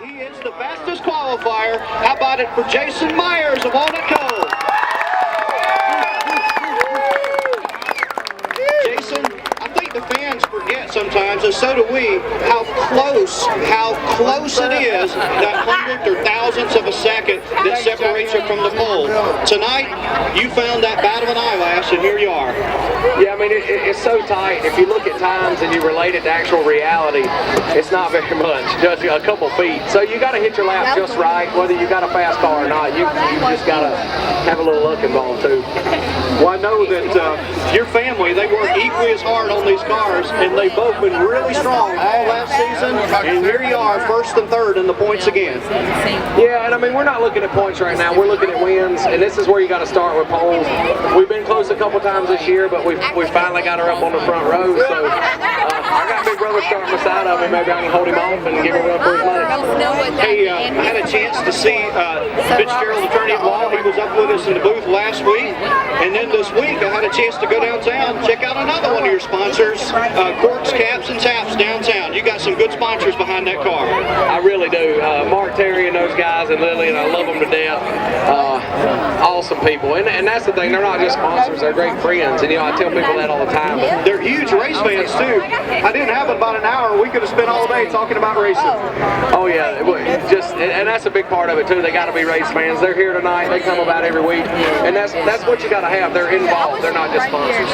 He is the fastest qualifier. How about it for Jason Myers of Walnut Cove? Jason, I think the fans forget sometimes, and so do we, how close it is, that hundredth or thousandth of a second that separates you from the pole. Tonight, you found that bat of an eyelash, and here you are. Yeah, I mean, it's so tight. If you look at times and you relate it to actual reality, it's not very much, just a couple feet. So you got to hit your lap just right, whether you got a fast car or not. You just got to have a little luck involved, too. Well, I know that your family, they work equally as hard on these cars, and they've both been really strong all last season, and here you are, first and third in the points again. Yeah, and I mean, we're not looking at points right now. We're looking at wins, and this is where you got to start with poles. We've been close a couple times this year, but we finally got her up on the front row, so I got Big Brother starting beside of me. Maybe I can hold him off and give him a run for his money. Hey, I had a chance to see Fitzgerald, attorney at law. He was up with us in the booth last week, and then this week I had a chance to go downtown, check out another one of your sponsors, Corks, Caps, and Taps downtown. You got some good sponsors behind that car. I really do. Mark Terry and those guys and Lily, and I love them to death. Awesome people, and that's the thing. They're not just sponsors; they're great friends. And I tell people that all the time. They're huge race fans too. I didn't have about an hour. We could have spent all day talking about racing. Oh yeah, and that's a big part of it too. They got to be race fans. They're here tonight. They come about every week, and that's what you got to have. They're involved. They're not just sponsors.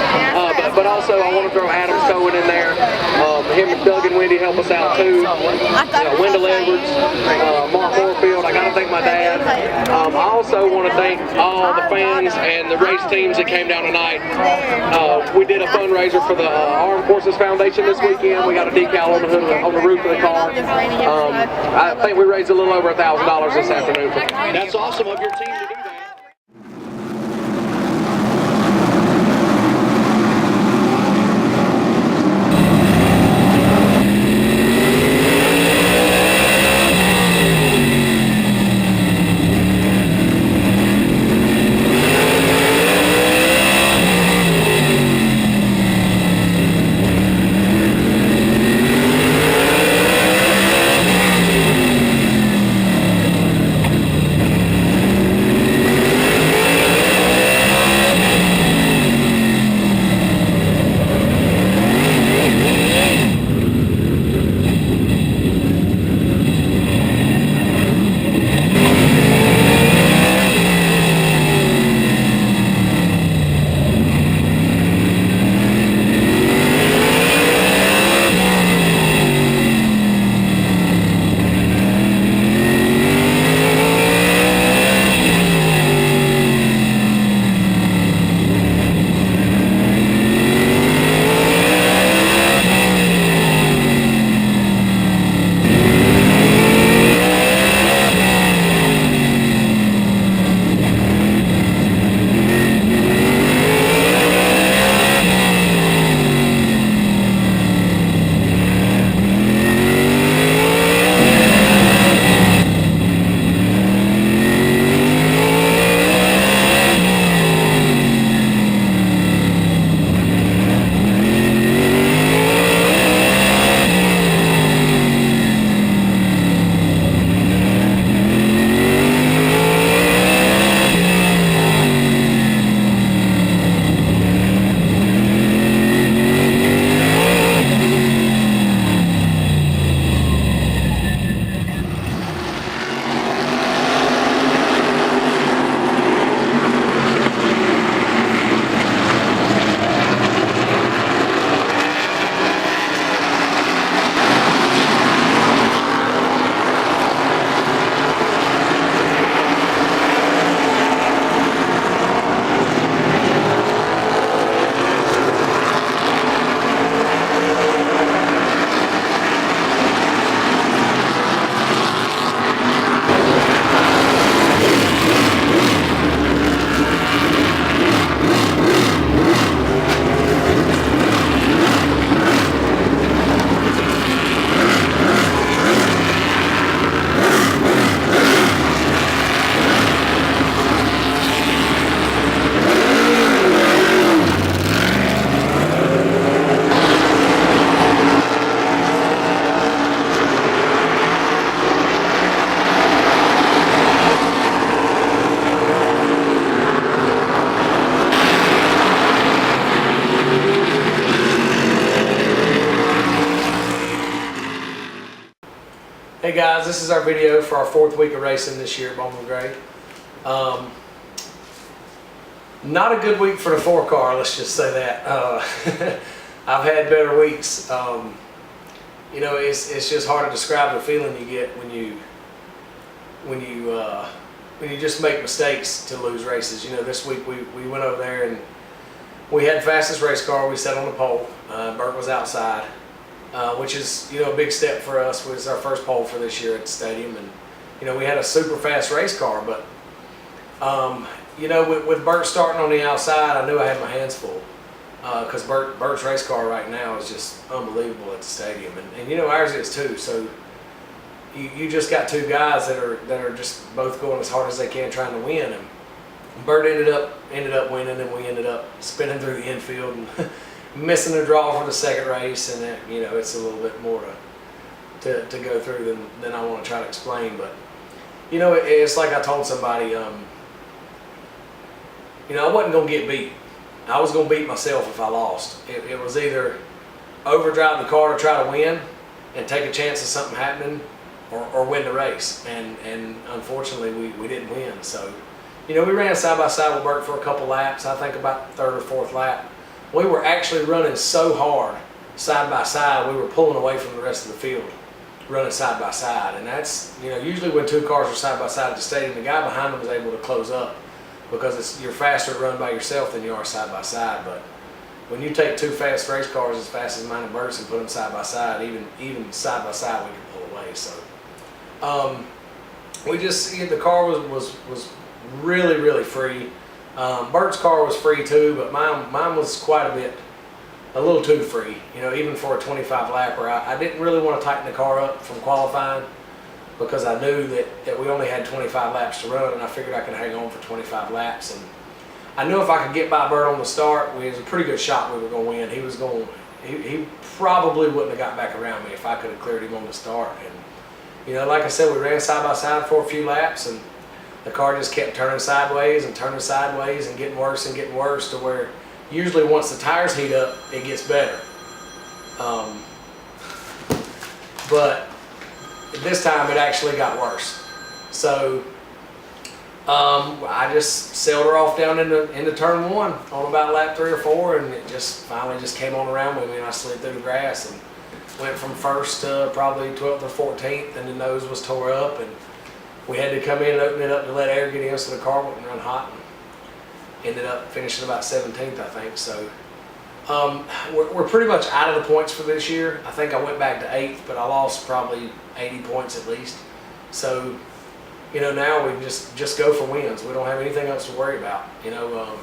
But also, I want to throw Adam's Towing in there. Him and Doug and Wendy help us out too. Wendell Edwards, Mark Moorfield. I got to thank my dad. I also want to thank all the fans and the race teams that came down tonight. We did a fundraiser for the Armed Forces Foundation this weekend. We got a decal on the roof of the car. I think we raised a little over $1,000 this afternoon. That's awesome of your team to do that. Hey guys, this is our video for our 4th week of racing this year at Bowman Gray. Not a good week for the 4-car, let's just say that. I've had better weeks. You know, it's just hard to describe the feeling you get when you just make mistakes to lose races. You know, this week we went over there and we had the fastest race car. We sat on the pole. Burt was outside. Which is, you know, a big step for us. It was our first pole for this year at the stadium, and you know, we had a super fast race car, but you know, with Burt starting on the outside, I knew I had my hands full because Burt's race car right now is just unbelievable at the stadium, and you know, ours is too. So you just got two guys that are just both going as hard as they can trying to win, and Burt ended up winning, and we ended up spinning through the infield and missing a draw for the second race, and you know, it's a little bit more to go through than I want to try to explain. But you know, it's like I told somebody, you know, I wasn't gonna get beat. I was gonna beat myself if I lost. It was either overdrive the car to try to win and take a chance of something happening, or win the race. And unfortunately, we didn't win. So you know, we ran side by side with Burt for a couple laps. I think about the 3rd or 4th lap. We were actually running so hard, side by side, we were pulling away from the rest of the field, running side by side. And that's, you know, usually when two cars are side by side at the stadium, the guy behind them is able to close up because you're faster to run by yourself than you are side by side. But when you take two fast race cars as fast as mine and Burt's and put them side by side, even side by side, we can pull away. So we just, the car was really, really free. Burt's car was free too, but mine was quite a little too free. You know, even for a 25 lapper, I didn't really want to tighten the car up from qualifying because I knew that we only had 25 laps to run, and I figured I could hang on for 25 laps. And I knew if I could get by Burt on the start, it was a pretty good shot we were going to win. He probably wouldn't have got back around me if I could have cleared him on the start. And you know, like I said, we ran side by side for a few laps, and the car just kept turning sideways and getting worse to where usually once the tires heat up, it gets better. But this time it actually got worse. So I just sailed her off down into turn 1 on about lap 3 or 4, and it just finally just came on around with me, and I slid through the grass and went from 1st to probably 12th or 14th, and the nose was tore up, and we had to come in and open it up to let air get in so the car wouldn't run hot, and ended up finishing about 17th, I think. So we're pretty much out of the points for this year. I think I went back to 8th, but I lost probably 80 points at least. So you know, now we just go for wins. We don't have anything else to worry about. You know,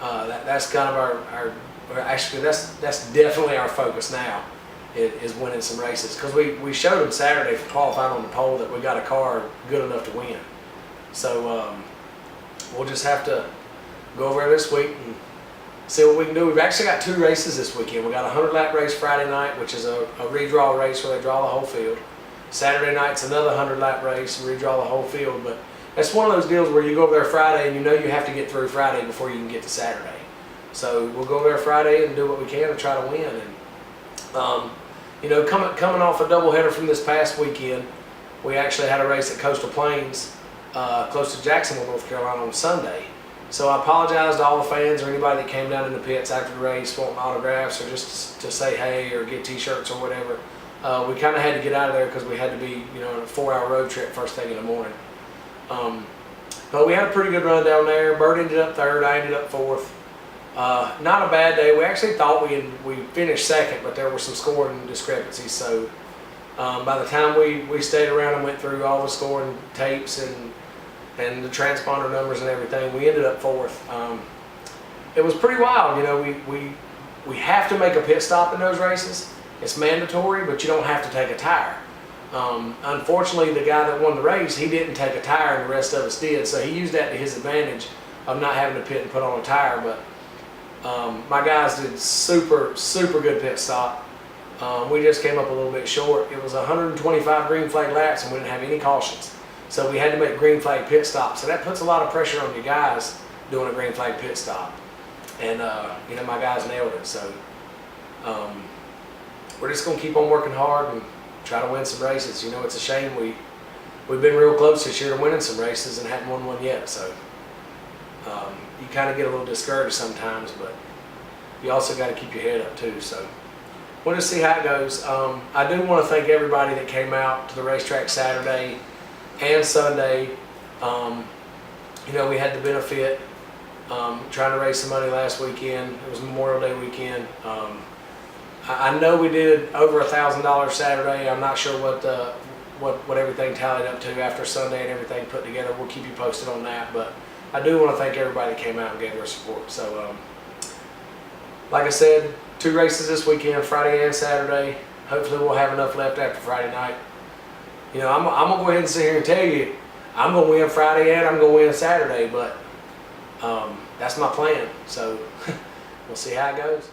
that's kind of our actually that's definitely our focus now. Is winning some races, because we showed them Saturday for qualifying on the pole that we got a car good enough to win. So we'll just have to go over there this week and see what we can do. We've actually got 2 races this weekend. We got a 100-lap race Friday night, which is a redraw race where they draw the whole field. Saturday night's another 100-lap race and redraw the whole field. But that's one of those deals where you go over there Friday and you know you have to get through Friday before you can get to Saturday. So we'll go over there Friday and do what we can to try to win. And you know, coming off a doubleheader from this past weekend, we actually had a race at Coastal Plains, close to Jacksonville, North Carolina on Sunday. So I apologize to all the fans or anybody that came down in the pits after the race wanting autographs or just to say hey or get t-shirts or whatever. We kind of had to get out of there because we had to be, you know, on a 4-hour road trip first thing in the morning. But we had a pretty good run down there. Burt ended up 3rd, I ended up 4th. Not a bad day. We actually thought we finished 2nd, but there were some scoring discrepancies. So by the time we stayed around and went through all the scoring tapes and the transponder numbers and everything, we ended up 4th. It was pretty wild. You know, we have to make a pit stop in those races. It's mandatory, but you don't have to take a tire. Unfortunately, the guy that won the race, he didn't take a tire, and the rest of us did. So he used that to his advantage of not having to pit and put on a tire. But my guys did super good pit stop. We just came up a little bit short. It was 125 green flag laps, and we didn't have any cautions. So we had to make green flag pit stops. So that puts a lot of pressure on you guys doing a green flag pit stop. And you know, my guys nailed it. So we're just gonna keep on working hard and try to win some races. You know, it's a shame we've been real close this year to winning some races and haven't won one yet. So you kind of get a little discouraged sometimes, but you also got to keep your head up too. So we'll just see how it goes. I do want to thank everybody that came out to the racetrack Saturday and Sunday. You know, we had the benefit trying to raise some money last weekend. It was Memorial Day weekend. I know we did over $1,000 Saturday. I'm not sure what everything tallied up to after Sunday and everything put together. We'll keep you posted on that. But I do want to thank everybody that came out and gave their support. So, like I said, 2 races this weekend, Friday and Saturday. Hopefully we'll have enough left after Friday night. You know, I'm going to go ahead and sit here and tell you, I'm going to win Friday and I'm going to win Saturday, but that's my plan. So we'll see how it goes.